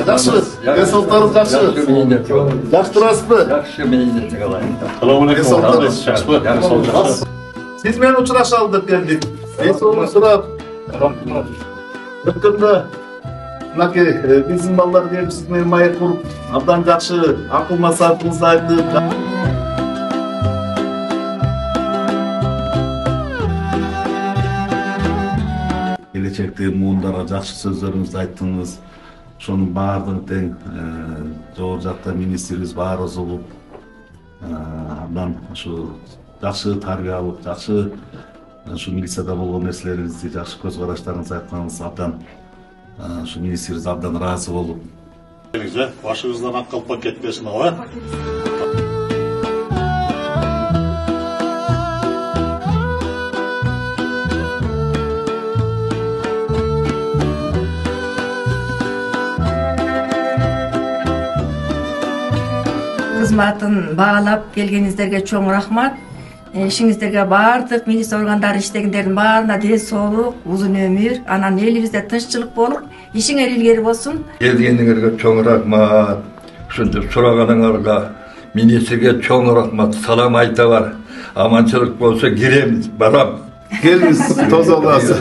Жақсы. Денсаулықтарыңыз жақсы. Жақсы тұрасызбы? Жақсы, мен де тығылайын. Денсаулықтарыңыз жақсы. Siz meni uçuraşalım dep geldik. Денсаулығын сұрап. Bir күнде мынакей биздин балдар келип сиз менен маек куруп, абдан жакшы акыл маслахатыңызды айтып. Келечекте муундарга жакшы сөздөрүңүздү айттыңыз. Ошонун баардыгын тең жогору жакта министрибиз баарыбыз болуп, абдан ушу жакшы тарбия алып, жакшы ушу милицияда болгон нерселериңизди, жакшы көз караштарыңызды айтканыңыз абдан ушу министрибиз абдан ыраазы болуп. Башыңыздан ак калпак кетпесин, ооба. Кызматын баалап келгениңиздерге чоң рахмат. Ишиңиздерге бардык милиция органдары иштегендердин баарына ден соолук, узун өмүр, анан элибизде тынччылык болуп, ишиңер илгери болсун. Келгениңерге чоң рахмат. Ушинтип сураганыңарга министрге чоң рахмат. Салам айта бар. Аманчылык болсо киремиз, барам. Келиңиз, тоза боласыз.